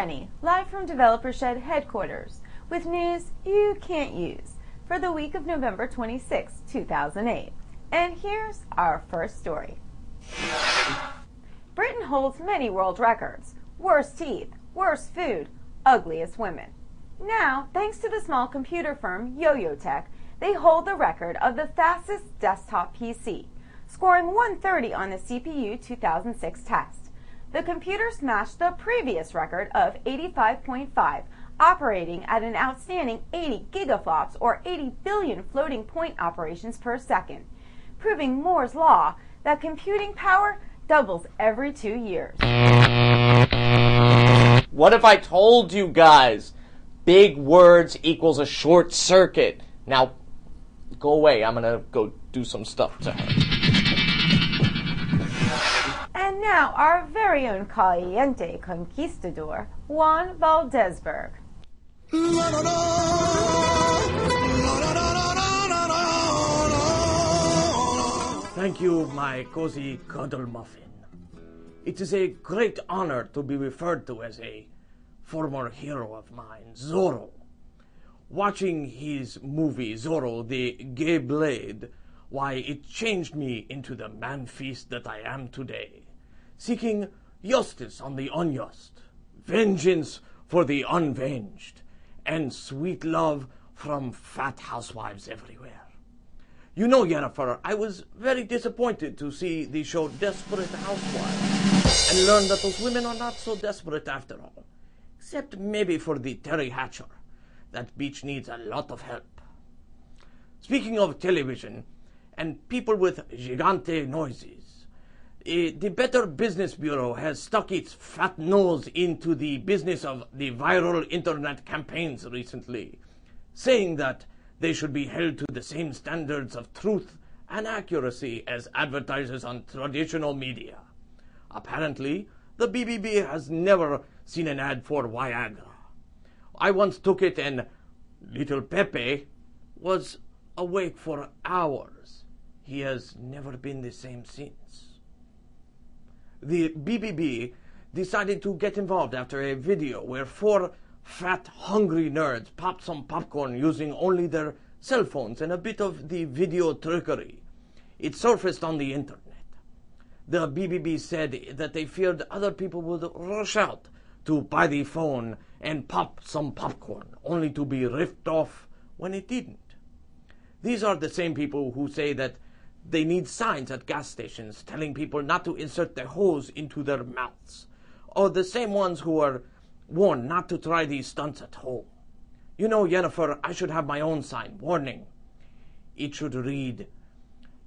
Jenny, live from Developer Shed headquarters, with news you can't use for the week of November 26, 2008. And here's our first story. Britain holds many world records. Worst teeth, worst food, ugliest women. Now, thanks to the small computer firm Yo-Yo Tech, they hold the record of the fastest desktop PC, scoring 130 on the CPU 2006 test. The computer smashed the previous record of 85.5, operating at an outstanding 80 gigaflops or 80 billion floating point operations per second, proving Moore's law that computing power doubles every 2 years. What if I told you guys? Big words equals a short circuit. Now, go away. I'm gonna go do some stuff to her. And now, our very own caliente conquistador, Juan Valdezberg. Thank you, my cozy cuddle muffin. It is a great honor to be referred to as a former hero of mine, Zorro. Watching his movie, Zorro, the Gay Blade, why, it changed me into the man-feast that I am today, seeking justice on the unjust, vengeance for the unvenged, and sweet love from fat housewives everywhere. You know, Jennifer, I was very disappointed to see the show Desperate Housewives and learn that those women are not so desperate after all, except maybe for the Terry Hatcher. That beach needs a lot of help. Speaking of television and people with gigante noises, the Better Business Bureau has stuck its fat nose into the business of the viral internet campaigns recently, saying that they should be held to the same standards of truth and accuracy as advertisers on traditional media. Apparently, the BBB has never seen an ad for Viagra. I once took it and little Pepe was awake for hours. He has never been the same since. The BBB decided to get involved after a video where 4 fat, hungry nerds popped some popcorn using only their cell phones and a bit of the video trickery. It surfaced on the internet. The BBB said that they feared other people would rush out to buy the phone and pop some popcorn, only to be ripped off when it didn't. These are the same people who say that they need signs at gas stations telling people not to insert the hose into their mouths, or the same ones who are warned not to try these stunts at home. You know, Jennifer, I should have my own sign, warning. It should read,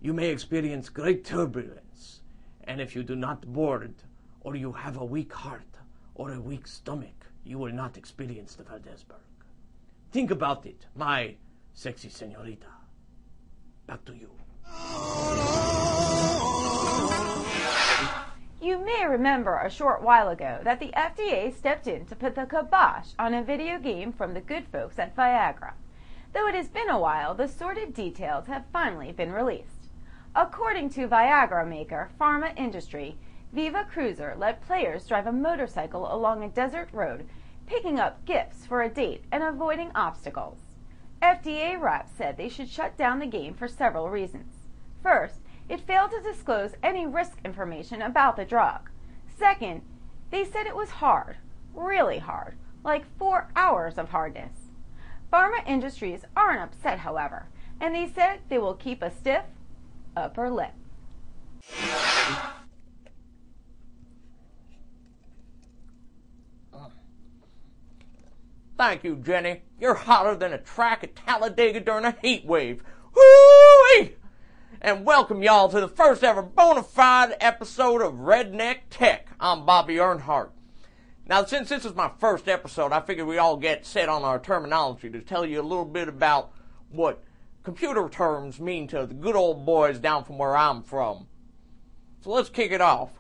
"You may experience great turbulence, and if you do not board, or you have a weak heart, or a weak stomach, you will not experience the Valdezberg." Think about it, my sexy señorita. Back to you. You may remember a short while ago that the FDA stepped in to put the kibosh on a video game from the good folks at Viagra. Though it has been a while, the sordid details have finally been released. According to Viagra maker Pharma Industry, Viva Cruiser let players drive a motorcycle along a desert road, picking up gifts for a date and avoiding obstacles. FDA reps said they should shut down the game for several reasons. First, it failed to disclose any risk information about the drug. Second, they said it was hard, really hard, like 4 hours of hardness. Pharma Industries aren't upset, however, and they said they will keep a stiff upper lip. Thank you, Jenny. You're hotter than a track at Talladega during a heat wave. Woo-wee! And welcome y'all to the first ever bona fide episode of Redneck Tech. I'm Bobby Earnhardt. Now, since this is my first episode, I figured we all get set on our terminology to tell you a little bit about what computer terms mean to the good old boys down from where I'm from. So let's kick it off.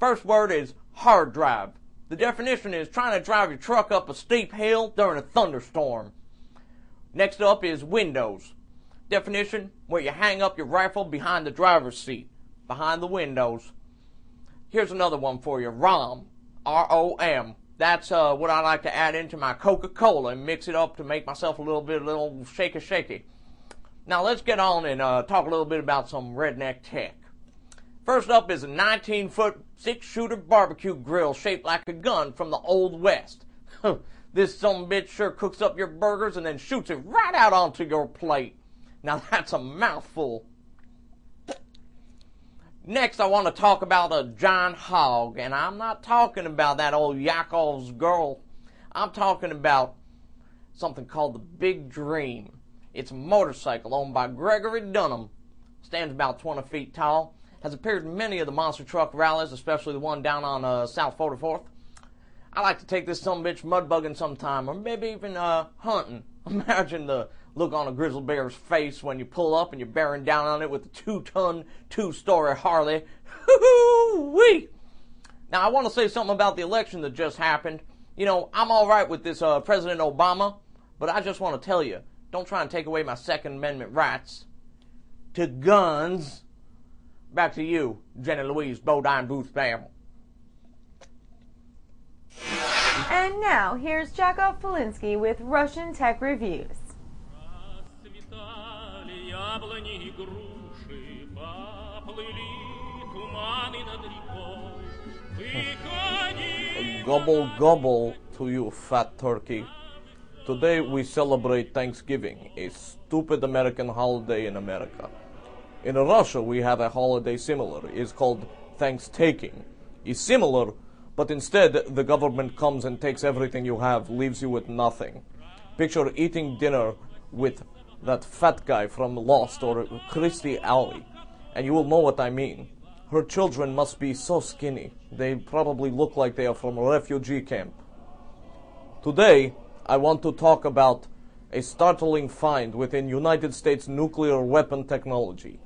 First word is hard drive. The definition is trying to drive your truck up a steep hill during a thunderstorm. Next up is windows. Definition, where you hang up your rifle behind the driver's seat, behind the windows. Here's another one for you, ROM. R-O-M. That's what I like to add into my Coca-Cola and mix it up to make myself a little shaky. Now let's get on and talk a little bit about some redneck tech. First up is a 19-foot 6-shooter barbecue grill shaped like a gun from the Old West. This sumbitch sure cooks up your burgers and then shoots it right out onto your plate. Now that's a mouthful. Next, I want to talk about a giant hog, and I'm not talking about that old Yakov's girl. I'm talking about something called the Big Dream. It's a motorcycle owned by Gregory Dunham. Stands about 20 feet tall. Has appeared in many of the monster truck rallies, especially the one down on South 44th. I like to take this sumbitch mud bugging sometime, or maybe even hunting. Imagine the look on a grizzly bear's face when you pull up and you're bearing down on it with a 2-ton, 2-story Harley. Hoo-hoo-wee! Now, I want to say something about the election that just happened. You know, I'm all right with this President Obama, but I just want to tell you, don't try and take away my Second Amendment rights to guns. Back to you, Jenny Louise Bodine Booth Bam. And now, here's Jakov Polinsky with Russian Tech Reviews. Gobble gobble to you, fat turkey. Today we celebrate Thanksgiving, a stupid American holiday in America. In Russia we have a holiday similar. It's called Thanks-taking. It's similar, but instead the government comes and takes everything you have, leaves you with nothing. Picture eating dinner with that fat guy from Lost or Christy Alley, and you will know what I mean. Her children must be so skinny. They probably look like they are from a refugee camp. Today, I want to talk about a startling find within United States nuclear weapon technology.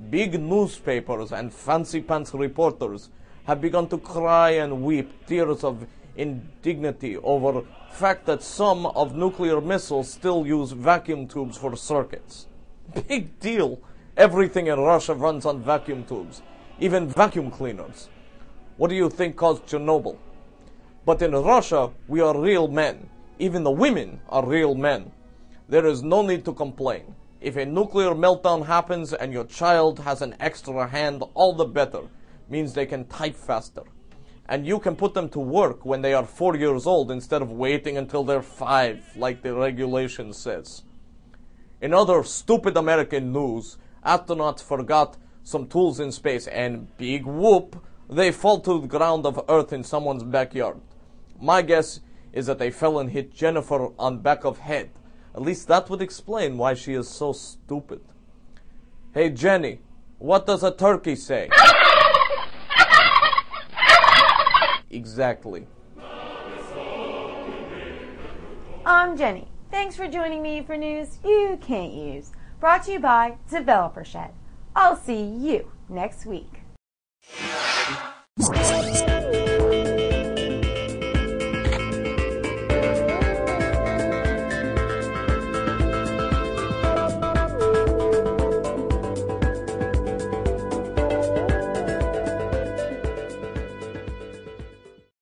Big newspapers and fancy pants reporters have begun to cry and weep tears of indignity over the fact that some of nuclear missiles still use vacuum tubes for circuits. Big deal. Everything in Russia runs on vacuum tubes, even vacuum cleaners. What do you think caused Chernobyl? But in Russia, we are real men. Even the women are real men. There is no need to complain. If a nuclear meltdown happens and your child has an extra hand, all the better. Means they can type faster. And you can put them to work when they are 4 years old instead of waiting until they're 5, like the regulation says. In other stupid American news, astronauts forgot some tools in space and big whoop, they fall to the ground of Earth in someone's backyard. My guess is that they fell and hit Jennifer on back of head. At least that would explain why she is so stupid. Hey Jenny, what does a turkey say? Exactly. I'm Jenny. Thanks for joining me for news you can't use. Brought to you by Developer Shed. I'll see you next week.